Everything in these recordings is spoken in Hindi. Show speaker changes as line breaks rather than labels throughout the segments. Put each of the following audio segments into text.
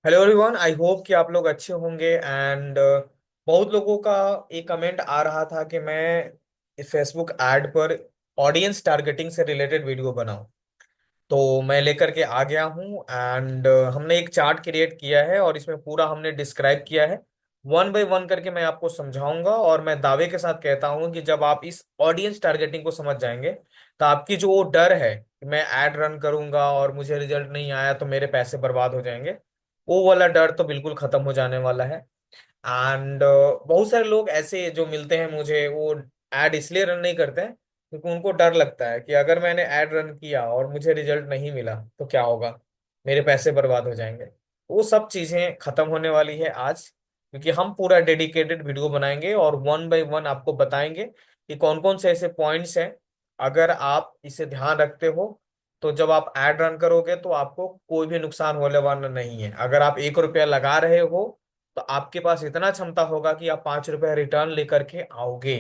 हेलो एवरीवन, आई होप कि आप लोग अच्छे होंगे। एंड बहुत लोगों का एक कमेंट आ रहा था कि मैं फेसबुक ऐड पर ऑडियंस टारगेटिंग से रिलेटेड वीडियो बनाऊं। तो मैं लेकर के आ गया हूं। एंड हमने एक चार्ट क्रिएट किया है और इसमें पूरा हमने डिस्क्राइब किया है। वन बाय वन करके मैं आपको समझाऊंगा और मैं दावे के साथ कहता हूं कि जब आप इस ऑडियंस टारगेटिंग को समझ जाएंगे तो आपकी जो वो डर है कि मैं ऐड रन करूंगा और मुझे रिजल्ट नहीं आया तो मेरे पैसे बर्बाद हो जाएंगे, वो वाला डर तो बिल्कुल खत्म हो जाने वाला है। एंड बहुत सारे लोग ऐसे जो मिलते हैं मुझे, वो ऐड इसलिए रन नहीं करते हैं क्योंकि उनको डर लगता है कि अगर मैंने ऐड रन किया और मुझे रिजल्ट नहीं मिला तो क्या होगा, मेरे पैसे बर्बाद हो जाएंगे। वो सब चीजें खत्म होने वाली है आज, क्योंकि हम पूरा डेडिकेटेड वीडियो बनाएंगे और वन बाय वन आपको बताएंगे कि कौन कौन से ऐसे पॉइंट्स हैं। अगर आप इसे ध्यान रखते हो तो जब आप ऐड रन करोगे तो आपको कोई भी नुकसान होने वाला नहीं है। अगर आप 1 रुपया लगा रहे हो तो आपके पास इतना क्षमता होगा कि आप 5 रुपया रिटर्न लेकर के आओगे।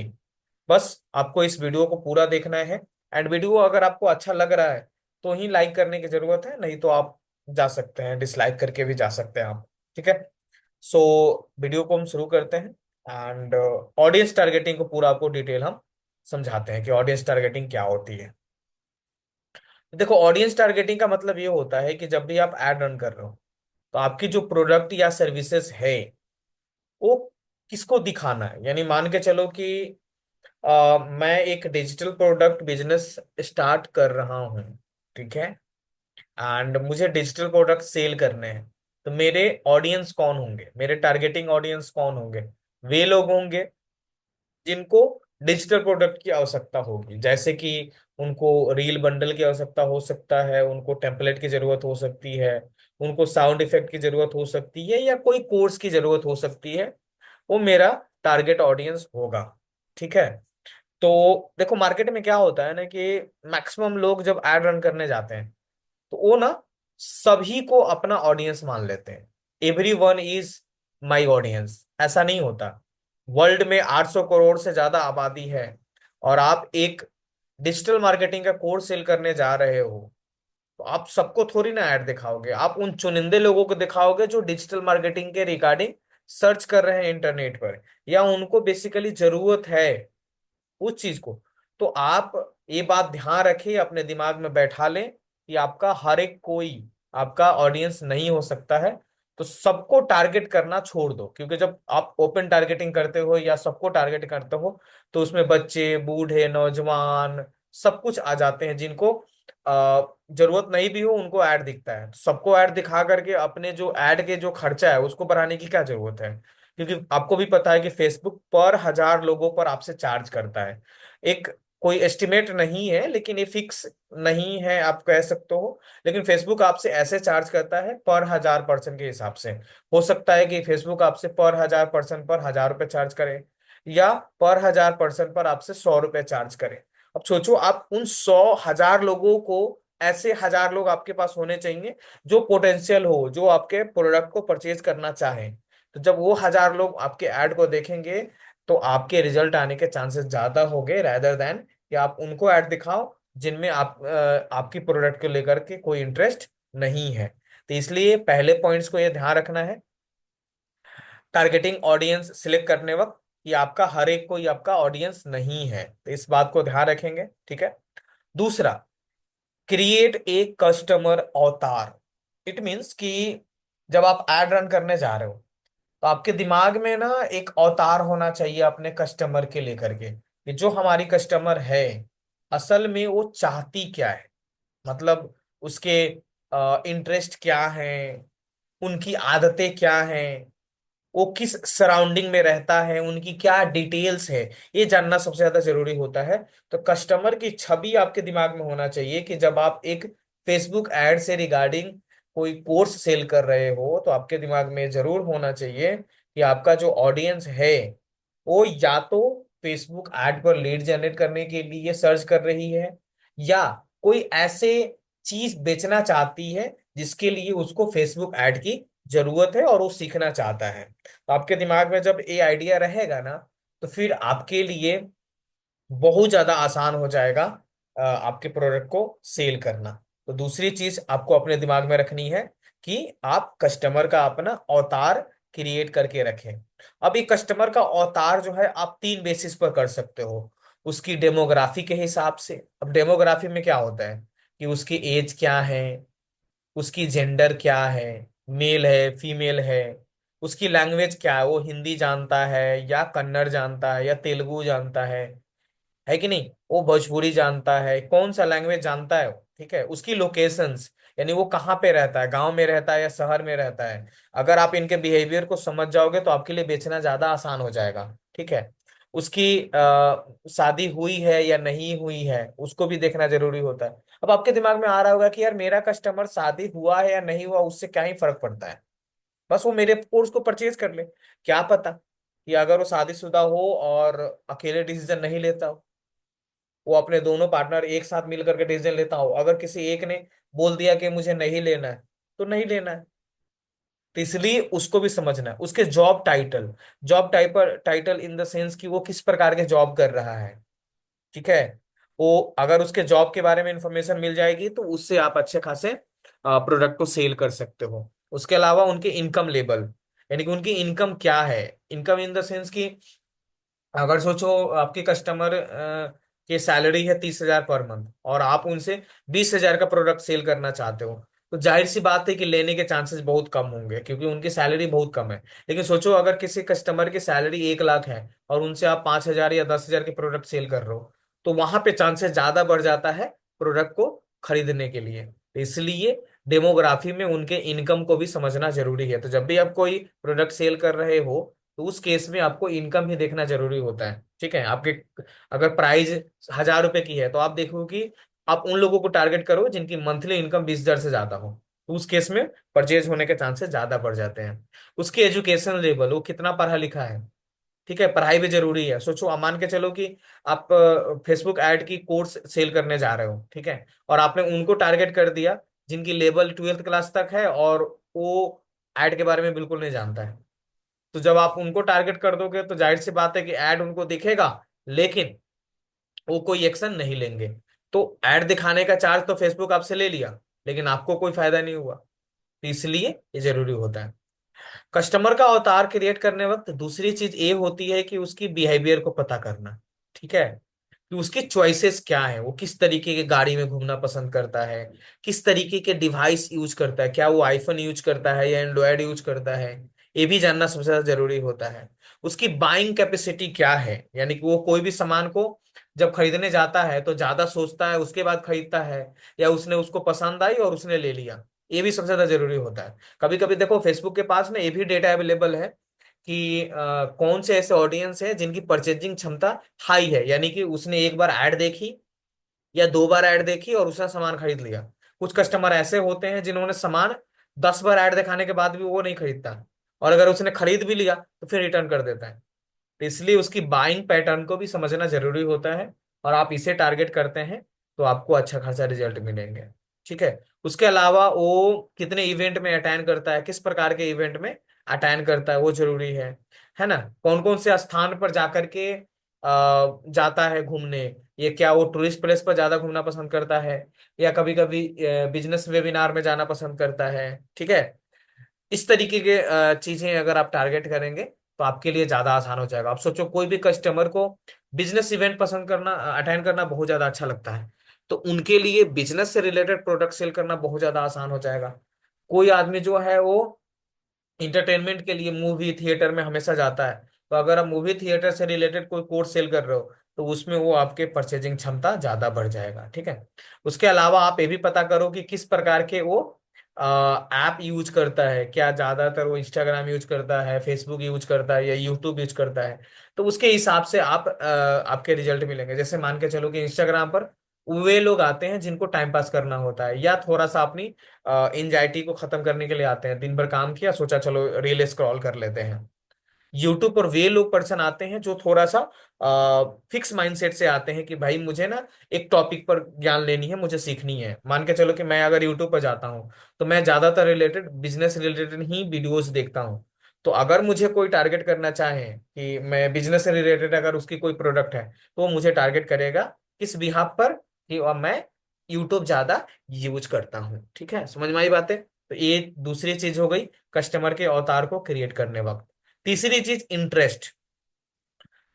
बस आपको इस वीडियो को पूरा देखना है। एंड वीडियो अगर आपको अच्छा लग रहा है तो ही लाइक करने की जरूरत है, नहीं तो आप जा सकते हैं, डिसलाइक करके भी जा सकते हैं आप। ठीक है। सो वीडियो को हम शुरू करते हैं। एंड ऑडियंस टारगेटिंग को पूरा आपको डिटेल हम समझाते हैं कि ऑडियंस टारगेटिंग क्या होती है। देखो, ऑडियंस टारगेटिंग का मतलब ये होता है कि जब भी आप एड रन कर रहे हो तो आपकी जो प्रोडक्ट या सर्विसेज है वो किसको दिखाना है। यानी मान के चलो कि मैं एक डिजिटल प्रोडक्ट बिजनेस स्टार्ट कर रहा हूँ। ठीक है। एंड मुझे डिजिटल प्रोडक्ट सेल करने हैं। तो मेरे ऑडियंस कौन होंगे, मेरे टारगेटिंग ऑडियंस कौन होंगे? वे लोग होंगे जिनको डिजिटल प्रोडक्ट की आवश्यकता होगी, जैसे कि उनको रील बंडल की आवश्यकता हो सकता है, उनको टेम्पलेट की जरूरत हो सकती है, उनको साउंड इफेक्ट की जरूरत हो सकती है, या कोई कोर्स की जरूरत हो सकती है। वो मेरा टारगेट ऑडियंस होगा। ठीक है। तो देखो, मार्केट में क्या होता है ना कि मैक्सिमम लोग जब एड रन करने जाते हैं तो वो ना सभी को अपना ऑडियंस मान लेते हैं। Every one is my audience, ऐसा नहीं होता। वर्ल्ड में 800 करोड़ से ज्यादा आबादी है और आप एक डिजिटल मार्केटिंग का कोर्स सेल करने जा रहे हो तो आप सबको थोड़ी ना ऐड दिखाओगे। आप उन चुनिंदे लोगों को दिखाओगे जो डिजिटल मार्केटिंग के रिगार्डिंग सर्च कर रहे हैं इंटरनेट पर, या उनको बेसिकली जरूरत है उस चीज को। तो आप ये बात ध्यान रखिए, अपने दिमाग में बैठा लें कि आपका हर एक कोई आपका ऑडियंस नहीं हो सकता है। तो सबको टारगेट करना छोड़ दो, क्योंकि जब आप ओपन टारगेटिंग करते हो या सबको टारगेट करते हो तो उसमें बच्चे, बूढ़े, नौजवान सब कुछ आ जाते हैं जिनको जरूरत नहीं भी हो उनको ऐड दिखता है। तो सबको ऐड दिखा करके अपने जो ऐड के जो खर्चा है उसको बढ़ाने की क्या जरूरत है? क्योंकि आपको भी पता है कि फेसबुक पर 1,000 लोगों पर आपसे चार्ज करता है। एक कोई एस्टिमेट नहीं है, लेकिन ये फिक्स नहीं है आप कह सकते हो। लेकिन फेसबुक आपसे ऐसे चार्ज करता है पर 1,000 पर्सन के हिसाब से। हो सकता है कि फेसबुक आपसे पर 1,000 पर्सन पर 1,000 रुपये चार्ज करे, या पर 1,000 पर्सन पर आपसे 100 रुपये चार्ज करे। अब सोचो, आप उन 100,000 लोगों को, ऐसे 1,000 लोग आपके पास होने चाहिए जो पोटेंशियल हो, जो आपके प्रोडक्ट को परचेज करना चाहें। तो जब वो 1,000 लोग आपके ऐड को देखेंगे तो आपके रिजल्ट आने के चांसेस ज्यादा होंगे, rather देन कि आप उनको ऐड दिखाओ जिनमें आपकी प्रोडक्ट को लेकर के कोई इंटरेस्ट नहीं है। तो इसलिए पहले पॉइंट्स को ये ध्यान रखना है टारगेटिंग ऑडियंस सिलेक्ट करने वक्त, कि आपका हर एक कोई आपका ऑडियंस नहीं है। तो इस बात को ध्यान रखेंगे। ठीक है। दूसरा, क्रिएट ए कस्टमर अवतार। इट मीन्स कि जब आप एड रन करने जा रहे हो तो आपके दिमाग में ना एक अवतार होना चाहिए अपने कस्टमर के लेकर के, कि जो हमारी कस्टमर है असल में वो चाहती क्या है। मतलब उसके इंटरेस्ट क्या है, उनकी आदतें क्या हैं, वो किस सराउंडिंग में रहता है, उनकी क्या डिटेल्स है, ये जानना सबसे ज्यादा जरूरी होता है। तो कस्टमर की छवि आपके दिमाग में होना चाहिए कि जब आप एक फेसबुक एड से रिगार्डिंग कोई कोर्स सेल कर रहे हो तो आपके दिमाग में जरूर होना चाहिए कि आपका जो ऑडियंस है वो या तो फेसबुक एड पर लीड जनरेट करने के लिए सर्च कर रही है, या कोई ऐसे चीज बेचना चाहती है जिसके लिए उसको फेसबुक ऐड की जरूरत है और वो सीखना चाहता है। तो आपके दिमाग में जब ये आइडिया रहेगा ना तो फिर आपके लिए बहुत ज्यादा आसान हो जाएगा आपके प्रोडक्ट को सेल करना। तो दूसरी चीज आपको अपने दिमाग में रखनी है कि आप कस्टमर का अपना अवतार क्रिएट करके रखें। अब ये कस्टमर का अवतार जो है आप तीन बेसिस पर कर सकते हो। उसकी डेमोग्राफी के हिसाब से, अब डेमोग्राफी में क्या होता है कि उसकी एज क्या है, उसकी जेंडर क्या है, मेल है फीमेल है, उसकी लैंग्वेज क्या है, वो हिंदी जानता है या कन्नड़ जानता है या तेलुगु जानता है कि नहीं, वो भोजपुरी जानता है, कौन सा लैंग्वेज जानता है वो, ठीक है। उसकी लोकेशंस, यानी वो कहाँ पे रहता है, गांव में रहता है या शहर में रहता है। अगर आप इनके बिहेवियर को समझ जाओगे तो आपके लिए बेचना ज्यादा आसान हो जाएगा, ठीक है। उसकी शादी हुई है या नहीं हुई है उसको भी देखना जरूरी होता है। अब आपके दिमाग में आ रहा होगा कि यार मेरा कस्टमर शादी हुआ है या नहीं हुआ उससे क्या ही फर्क पड़ता है, बस वो मेरे कोर्स को परचेज कर ले। क्या पता कि अगर वो शादीशुदा हो और अकेले डिसीजन नहीं लेता हो, वो अपने दोनों पार्टनर एक साथ मिल करके डिसीजन लेता हो, अगर किसी एक ने बोल दिया कि मुझे नहीं लेना है तो नहीं लेना है। तो इसलिए उसको भी समझना है उसके job title, job typer title in the sense कि वो किस प्रकार के जॉब कर रहा है, ठीक है। वो अगर उसके जॉब के बारे में इंफॉर्मेशन मिल जाएगी तो उससे आप अच्छे खासे प्रोडक्ट को सेल कर सकते हो। उसके अलावा उनके इनकम लेवल, यानी कि उनकी इनकम क्या है, इनकम इन द सेंस कि अगर सोचो आपके कस्टमर की सैलरी है 30,000 पर मंथ और आप उनसे 20,000 का प्रोडक्ट सेल करना चाहते हो, तो जाहिर सी बात है कि लेने के चांसेस बहुत कम होंगे क्योंकि उनकी सैलरी बहुत कम है। लेकिन सोचो अगर किसी कस्टमर की सैलरी 1 लाख है और उनसे आप 5,000 या 10,000 के प्रोडक्ट सेल कर रहे हो, तो वहां पे चांसेस ज्यादा बढ़ जाता है प्रोडक्ट को खरीदने के लिए। तो इसलिए डेमोग्राफी में उनके इनकम को भी समझना जरूरी है। तो जब भी आप कोई प्रोडक्ट सेल कर रहे हो तो उस केस में आपको इनकम ही देखना जरूरी होता है, ठीक है। आपके अगर प्राइस 1,000 रुपए की है तो आप देखो कि आप उन लोगों को टारगेट करो जिनकी मंथली इनकम 20,000 से ज्यादा हो, तो उस केस में परचेज होने के चांसेस ज्यादा बढ़ जाते हैं। उसकी एजुकेशन लेवल, वो कितना पढ़ा लिखा है, ठीक है, पढ़ाई भी जरूरी है। सोचो मान के चलो कि आप फेसबुक ऐड की कोर्स सेल करने जा रहे हो, ठीक है, और आपने उनको टारगेट कर दिया जिनकी लेवल 12th क्लास तक है और वो ऐड के बारे में बिल्कुल नहीं जानता है। तो जब आप उनको टारगेट कर दोगे तो जाहिर सी बात है कि ऐड उनको दिखेगा, लेकिन वो कोई एक्शन नहीं लेंगे। तो ऐड दिखाने का चार्ज तो फेसबुक आपसे ले लिया, लेकिन आपको कोई फायदा नहीं हुआ। तो इसलिए ये जरूरी होता है। कस्टमर का अवतार क्रिएट करने वक्त दूसरी चीज ये होती है कि उसकी बिहेवियर को पता करना, ठीक है, कि उसकी चॉइसेस क्या है, वो किस तरीके की गाड़ी में घूमना पसंद करता है, किस तरीके के डिवाइस यूज करता है, क्या वो आईफोन यूज करता है या एंड्रॉयड यूज करता है, ये भी जानना सबसे ज्यादा जरूरी होता है। उसकी बाइंग कैपेसिटी क्या है, यानी कि वो कोई भी सामान को जब खरीदने जाता है तो ज्यादा सोचता है उसके बाद खरीदता है, या उसने उसको पसंद आई और उसने ले लिया, ये भी सबसे ज्यादा जरूरी होता है। कभी कभी देखो फेसबुक के पास ना ये भी डेटा अवेलेबल है कि कौन से ऐसे ऑडियंस है जिनकी परचेजिंग क्षमता हाई है, यानी कि उसने एक बार ऐड देखी या 2 बार ऐड देखी और उसने सामान खरीद लिया। कुछ कस्टमर ऐसे होते हैं जिन्होंने सामान 10 बार ऐड दिखाने के बाद भी वो नहीं खरीदता, और अगर उसने खरीद भी लिया तो फिर रिटर्न कर देता है। तो इसलिए उसकी बाइंग पैटर्न को भी समझना जरूरी होता है, और आप इसे टारगेट करते हैं तो आपको अच्छा खासा रिजल्ट मिलेंगे, ठीक है। उसके अलावा वो कितने इवेंट में अटेंड करता है, किस प्रकार के इवेंट में अटेंड करता है वो जरूरी है ना। कौन कौन से स्थान पर जाकर के जाता है घूमने, ये क्या वो टूरिस्ट प्लेस पर ज्यादा घूमना पसंद करता है या कभी कभी बिजनेस वेबिनार में जाना पसंद करता है, ठीक है। इस तरीके के चीजें अगर आप टारगेट करेंगे तो आपके लिए ज्यादा आसान हो जाएगा। आप सोचो कोई भी कस्टमर को बिजनेस इवेंट पसंद करना, अटेंड करना बहुत ज्यादा अच्छा लगता है, तो उनके लिए बिजनेस से रिलेटेड प्रोडक्ट सेल करना बहुत ज्यादा आसान हो जाएगा। कोई आदमी जो है वो इंटरटेनमेंट के लिए मूवी थिएटर में हमेशा जाता है, तो अगर आप मूवी थिएटर से रिलेटेड कोई कोर्स सेल कर रहे हो तो उसमें वो आपके परचेजिंग क्षमता ज्यादा बढ़ जाएगा, ठीक है। उसके अलावा आप ये भी पता करो कि किस प्रकार के वो ऐप यूज करता है, क्या ज्यादातर वो इंस्टाग्राम यूज करता है, फेसबुक यूज करता है या यूट्यूब यूज करता है। तो उसके हिसाब से आप आपके रिजल्ट मिलेंगे। जैसे मान के चलो कि इंस्टाग्राम पर वे लोग आते हैं जिनको टाइम पास करना होता है या थोड़ा सा अपनी एंजाइटी को खत्म करने के लिए आते हैं, दिन भर काम किया सोचा चलो रील स्क्रॉल कर लेते हैं। यूट्यूब पर वे लोग पर्सन आते हैं जो थोड़ा सा फिक्स माइंडसेट से आते हैं कि भाई मुझे ना एक टॉपिक पर ज्ञान लेनी है, मुझे सीखनी है। मान के चलो कि मैं अगर यूट्यूब पर जाता हूँ तो मैं ज्यादातर रिलेटेड बिजनेस रिलेटेड ही वीडियोस देखता हूँ। तो अगर मुझे कोई टारगेट करना चाहे कि मैं बिजनेस से रिलेटेड अगर उसकी कोई प्रोडक्ट है तो वो मुझे टारगेट करेगा किस बिहाफ पर, कि मैं यूट्यूब ज्यादा यूज करता हूँ, ठीक है। समझ में आई बातें। तो ये दूसरी चीज हो गई कस्टमर के अवतार को क्रिएट करने वक्त। तीसरी चीज इंटरेस्ट।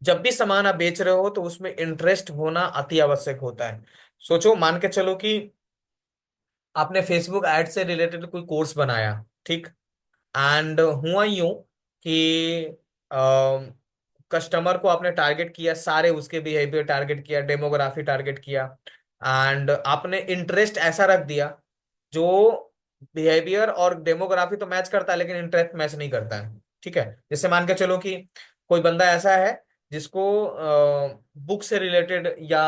जब भी सामान आप बेच रहे हो तो उसमें इंटरेस्ट होना अति आवश्यक होता है। सोचो, मान के चलो कि आपने फेसबुक एड से रिलेटेड कोई कोर्स बनाया, ठीक, एंड हुआ यूं कि कस्टमर को आपने टारगेट किया, सारे उसके बिहेवियर टारगेट किया, डेमोग्राफी टारगेट किया, एंड आपने इंटरेस्ट ऐसा रख दिया जो बिहेवियर और डेमोग्राफी तो मैच करता है लेकिन इंटरेस्ट मैच नहीं करता है। ठीक है, जैसे मान के चलो कि कोई बंदा ऐसा है जिसको बुक से रिलेटेड या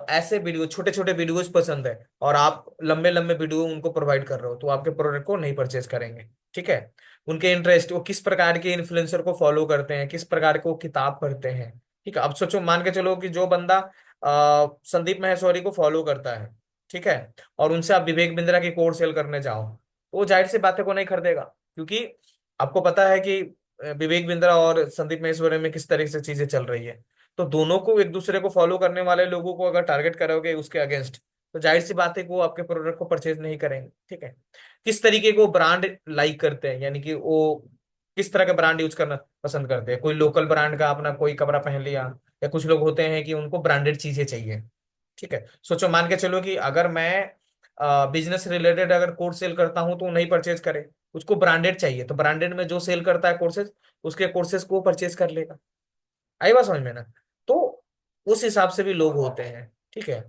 ऐसे वीडियो, छोटे छोटे वीडियोस पसंद है, और आप लंबे लंबे वीडियो उनको प्रोवाइड कर रहे हो, तो आपके प्रोडक्ट को नहीं परचेज करेंगे। ठीक है, उनके इंटरेस्ट, वो किस प्रकार के इन्फ्लुएंसर को फॉलो करते हैं, किस प्रकार के वो किताब पढ़ते हैं। ठीक है, अब सोचो, मान के चलो कि जो बंदा संदीप माहेश्वरी को फॉलो करता है, ठीक है, और उनसे आप विवेक बिंद्रा की कोर्स सेल करने जाओ, तो वो जाहिर सी बातें को नहीं खरीदेगा, क्योंकि आपको पता है कि विवेक बिंद्रा और संदीप माहेश्वरी में किस तरह से चीजें चल रही है। तो दोनों को, एक दूसरे को फॉलो करने वाले लोगों को अगर टारगेट करोगे उसके अगेंस्ट, तो जाहिर सी बात है कि वो आपके प्रोडक्ट को परचेज नहीं करेंगे। ठीक है, किस तरीके को ब्रांड लाइक करते हैं, यानी कि वो किस तरह का ब्रांड यूज करना पसंद करते हैं। कोई लोकल ब्रांड का अपना कोई कपड़ा पहन लिया, या कुछ लोग होते हैं कि उनको ब्रांडेड चीजें चाहिए। ठीक है, सोचो, मान के चलो कि अगर मैं बिजनेस रिलेटेड अगर कोर्स सेल करता हूं तो वो नहीं परचेज करे, उसको ब्रांडेड चाहिए, तो ब्रांडेड में जो सेल करता है कोर्सेज, उसके कोर्सेज को परचेज कर लेगा। आई बात समझ में ना? तो उस हिसाब से भी लोग होते हैं। ठीक है,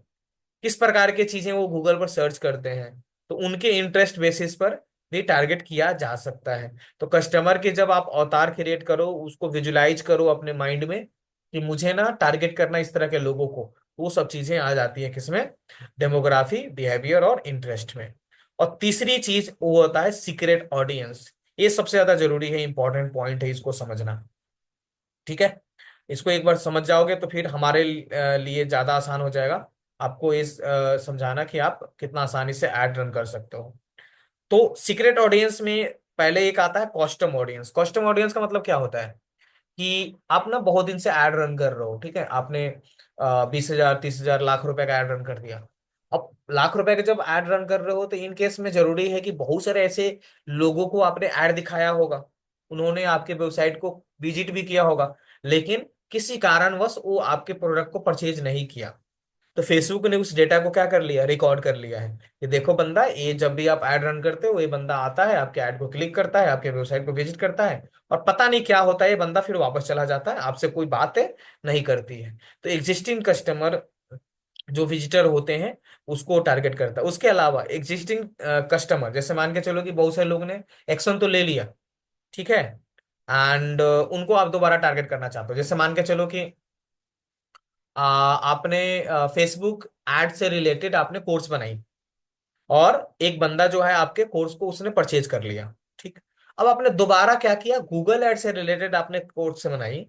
किस प्रकार की चीजें वो गूगल पर सर्च करते हैं, तो उनके इंटरेस्ट बेसिस पर भी टारगेट किया जा सकता है। तो कस्टमर के जब आप अवतार क्रिएट करो, उसको विजुलाइज करो अपने माइंड में कि मुझे ना टारगेट करना इस तरह के लोगों को, वो सब चीजें आ जाती है किसमें, डेमोग्राफी, बिहेवियर और इंटरेस्ट में। और तीसरी चीज वो होता है सीक्रेट ऑडियंस। ये सबसे ज्यादा जरूरी है, इंपॉर्टेंट पॉइंट है, इसको समझना। ठीक है, इसको एक बार समझ जाओगे तो फिर हमारे लिए ज्यादा आसान हो जाएगा आपको इस समझाना कि आप कितना आसानी से ऐड रन कर सकते हो। तो सीक्रेट ऑडियंस में पहले एक आता है कस्टम ऑडियंस। कस्टम ऑडियंस का मतलब क्या होता है कि आप ना बहुत दिन से ऐड रन कर रहे हो, ठीक है, आपने 20,000, 30,000, लाख रुपए का ऐड रन कर दिया। अब लाख रुपए का जब ऐड रन कर रहे हो तो इन केस में जरूरी है कि बहुत सारे ऐसे लोगों को आपने ऐड दिखाया होगा, उन्होंने आपके वेबसाइट को विजिट भी किया होगा, लेकिन किसी कारणवश वो आपके प्रोडक्ट को परचेज नहीं किया। तो फेसबुक ने उस डेटा को क्या कर लिया, रिकॉर्ड कर लिया है कि देखो बंदा, ये जब भी आप ऐड रन करते हो, ये बंदा आता है, आपके ऐड को क्लिक करता है, आपके वेबसाइट को विजिट करता है, और पता नहीं क्या होता है, ये बंदा फिर वापस चला जाता है, आपसे कोई बात है नहीं करती है। तो एग्जिस्टिंग कस्टमर जो विजिटर होते हैं उसको टारगेट करता है। उसके अलावा एग्जिस्टिंग कस्टमर, जैसे मान के चलो कि बहुत सारे लोग ने एक्शन तो ले लिया, ठीक है, एंड उनको आप दोबारा टारगेट करना चाहते हो। जैसे मान के चलो कि आपने फेसबुक एड से रिलेटेड आपने कोर्स बनाई, और एक बंदा जो है आपके कोर्स को उसने परचेज कर लिया। ठीक, अब आपने दोबारा क्या किया, गूगल एड से रिलेटेड आपने कोर्स से बनाई,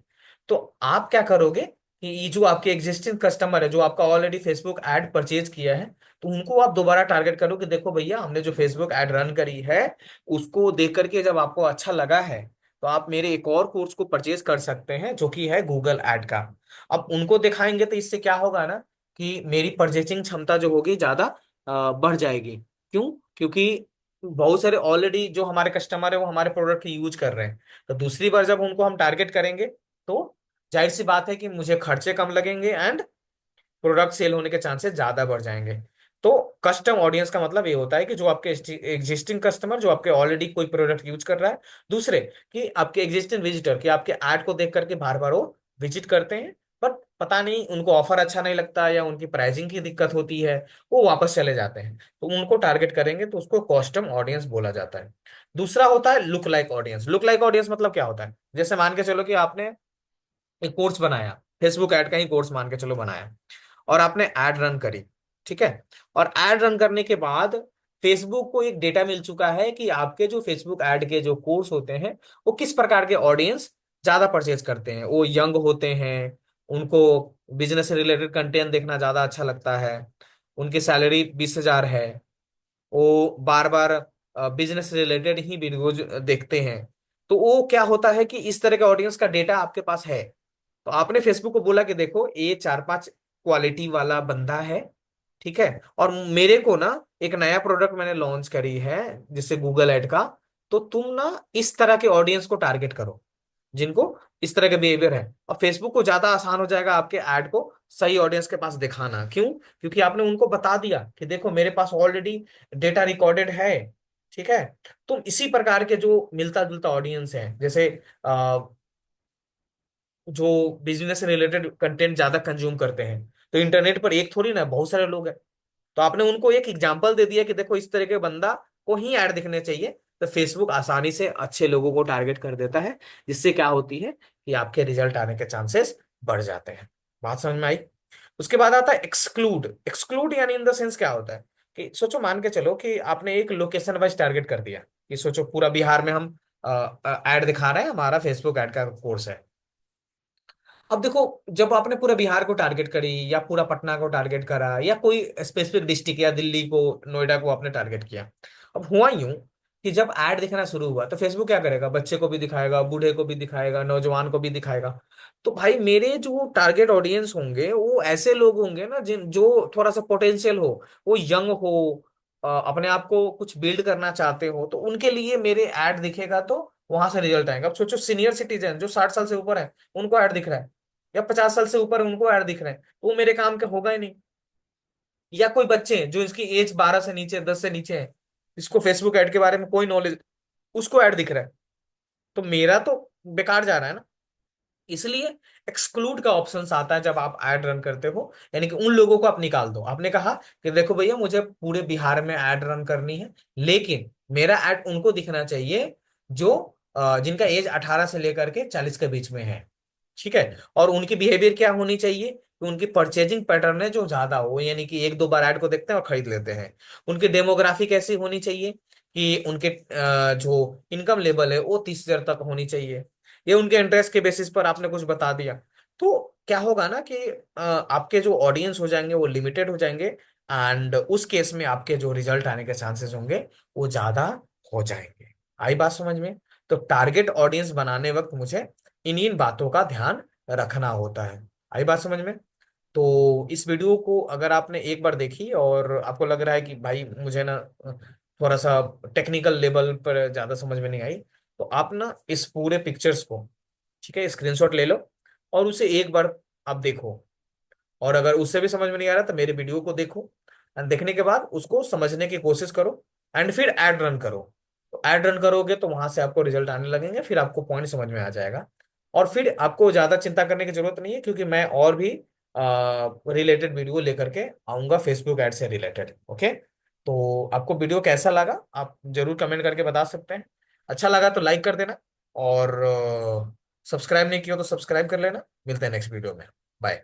तो आप क्या करोगे कि ये जो आपके एग्जिस्टिंग कस्टमर है, जो आपका ऑलरेडी फेसबुक एड परचेज किया है, तो उनको आप दोबारा टारगेट करो कि देखो भैया, हमने जो फेसबुक एड रन करी है, उसको देख करके जब आपको अच्छा लगा है, तो आप मेरे एक और कोर्स को परचेज कर सकते हैं जो कि है गूगल एड का। अब उनको दिखाएंगे तो इससे क्या होगा ना, कि मेरी परचेजिंग क्षमता जो होगी ज्यादा बढ़ जाएगी। क्यों? क्योंकि बहुत सारे ऑलरेडी जो हमारे कस्टमर है वो हमारे प्रोडक्ट की यूज कर रहे हैं, तो दूसरी बार जब उनको हम टारगेट करेंगे तो जाहिर सी बात है कि मुझे खर्चे कम लगेंगे एंड प्रोडक्ट सेल होने के चांसेस ज्यादा बढ़ जाएंगे। तो कस्टम ऑडियंस का मतलब ये होता है कि जो आपके एग्जिस्टिंग कस्टमर, जो आपके ऑलरेडी कोई प्रोडक्ट यूज कर रहा है, दूसरे कि आपके एग्जिस्टिंग विजिटर, कि आपके ऐड को देख करके बार बार वो विजिट करते हैं, बट पता नहीं उनको ऑफर अच्छा नहीं लगता या उनकी प्राइसिंग की दिक्कत होती है, वो वापस चले जाते हैं, तो उनको टारगेट करेंगे, तो उसको कस्टम ऑडियंस बोला जाता है। दूसरा होता है look like audience. Look like audience मतलब क्या होता है, जैसे मान के चलो कि आपने एक कोर्स बनाया, फेसबुक ऐड का ही कोर्स मान के चलो बनाया, और आपने ऐड रन करी, ठीक है, और ऐड रन करने के बाद फेसबुक को एक डेटा मिल चुका है कि आपके जो फेसबुक ऐड के जो कोर्स होते हैं, वो किस प्रकार के ऑडियंस ज्यादा परचेज करते हैं। वो यंग होते हैं, उनको बिजनेस से रिलेटेड कंटेंट देखना ज्यादा अच्छा लगता है, उनकी सैलरी 20,000 है, वो बार बार बिजनेस से रिलेटेड ही वीडियोज देखते हैं। तो वो क्या होता है कि इस तरह के ऑडियंस का डेटा आपके पास है, तो आपने फेसबुक को बोला कि देखो, ये 4-5 क्वालिटी वाला बंदा है, ठीक है, और मेरे को ना एक नया प्रोडक्ट मैंने लॉन्च करी है जिससे गूगल ऐड का, तो तुम ना इस तरह के ऑडियंस को टारगेट करो जिनको इस तरह का बिहेवियर है, और फेसबुक को ज्यादा आसान हो जाएगा आपके ऐड को सही ऑडियंस के पास दिखाना। क्यों? क्योंकि आपने उनको बता दिया कि देखो मेरे पास ऑलरेडी डेटा रिकॉर्डेड है। ठीक है? तुम इसी प्रकार के जो मिलता जुलता ऑडियंस है, जैसे जो बिजनेस से रिलेटेड कंटेंट ज्यादा कंज्यूम करते हैं, तो इंटरनेट पर एक थोड़ी ना, बहुत सारे लोग हैं। तो आपने उनको एक एग्जाम्पल दे दिया कि देखो इस तरह के बंदा को ही ऐड दिखने चाहिए, तो फेसबुक आसानी से अच्छे लोगों को टारगेट कर देता है, जिससे क्या होती है कि आपके रिजल्ट आने के चांसेस बढ़ जाते हैं। बात समझ में आई? उसके बाद आता है एक्सक्लूड। एक्सक्लूड यानी इन द सेंस क्या होता है कि सोचो, मान के चलो कि आपने एक लोकेशन वाइज टारगेट कर दिया कि सोचो पूरा बिहार में हम ऐड दिखा रहे हैं, हमारा फेसबुक ऐड का कोर्स है। अब देखो, जब आपने पूरा बिहार को टारगेट करी या पूरा पटना को टारगेट करा या कोई स्पेसिफिक डिस्ट्रिक्ट या दिल्ली को, नोएडा को आपने टारगेट किया, अब हुआ यूं कि जब ऐड दिखना शुरू हुआ तो फेसबुक क्या करेगा, बच्चे को भी दिखाएगा, बूढ़े को भी दिखाएगा, नौजवान को भी दिखाएगा। तो भाई मेरे जो टारगेट ऑडियंस होंगे वो ऐसे लोग होंगे ना जिन जो थोड़ा सा पोटेंशियल हो, वो यंग हो, अपने आप को कुछ बिल्ड करना चाहते हो, तो उनके लिए मेरे ऐड दिखेगा तो वहां से रिजल्ट आएगा। अब सोचो सीनियर सिटीजन जो 60 साल से ऊपर है उनको ऐड दिख रहा है, या 50 साल से ऊपर उनको ऐड दिख रहे हैं, तो वो मेरे काम के होगा ही नहीं। या कोई बच्चे हैं जो इसकी एज 12 से नीचे, 10 से नीचे है, इसको फेसबुक ऐड के बारे में कोई नॉलेज, उसको ऐड दिख रहा है, तो मेरा तो बेकार जा रहा है ना। इसलिए एक्सक्लूड का ऑप्शन आता है जब आप ऐड रन करते हो, यानी कि उन लोगों को आप निकाल दो। आपने कहा कि देखो भैया मुझे पूरे बिहार में ऐड रन करनी है, लेकिन मेरा ऐड उनको दिखना चाहिए जो जिनका एज 18 से लेकर के 40 के बीच में है। ठीक है? और उनकी बिहेवियर क्या होनी चाहिए कि उनकी परचेजिंग पैटर्न है जो ज्यादा हो, यानी कि एक दो बार ऐड को देखते हैं और खरीद लेते हैं। उनकी डेमोग्राफी कैसी होनी चाहिए कि उनके जो इनकम लेवल है वो 30,000 तक होनी चाहिए। ये उनके इंटरेस्ट के बेसिस पर आपने कुछ बता दिया, तो क्या होगा ना कि आपके जो ऑडियंस हो जाएंगे वो लिमिटेड हो जाएंगे, एंड उस केस में आपके जो रिजल्ट आने के चांसेस होंगे वो ज्यादा हो जाएंगे। आई बात समझ में? तो टारगेट ऑडियंस बनाने वक्त मुझे इन बातों का ध्यान रखना होता है। आई बात समझ में? तो इस वीडियो को अगर आपने एक बार देखी और आपको लग रहा है कि भाई मुझे ना थोड़ा सा टेक्निकल लेवल पर ज्यादा समझ में नहीं आई, तो आप ना इस पूरे पिक्चर्स को, ठीक है, स्क्रीनशॉट ले लो और उसे एक बार आप देखो। और अगर उससे भी समझ में नहीं आ रहा तो मेरे वीडियो को देखो, एंड देखने के बाद उसको समझने की कोशिश करो, एंड फिर ऐड रन करो। तो ऐड रन करोगे तो वहां से आपको रिजल्ट आने लगेंगे, फिर आपको पॉइंट समझ में आ जाएगा। और फिर आपको ज्यादा चिंता करने की जरूरत नहीं है, क्योंकि मैं और भी रिलेटेड वीडियो लेकर के आऊंगा फेसबुक एड से रिलेटेड। ओके? तो आपको वीडियो कैसा लगा आप जरूर कमेंट करके बता सकते हैं। अच्छा लगा तो लाइक कर देना, और सब्सक्राइब नहीं किया तो सब्सक्राइब कर लेना। मिलते हैं नेक्स्ट वीडियो में। बाय।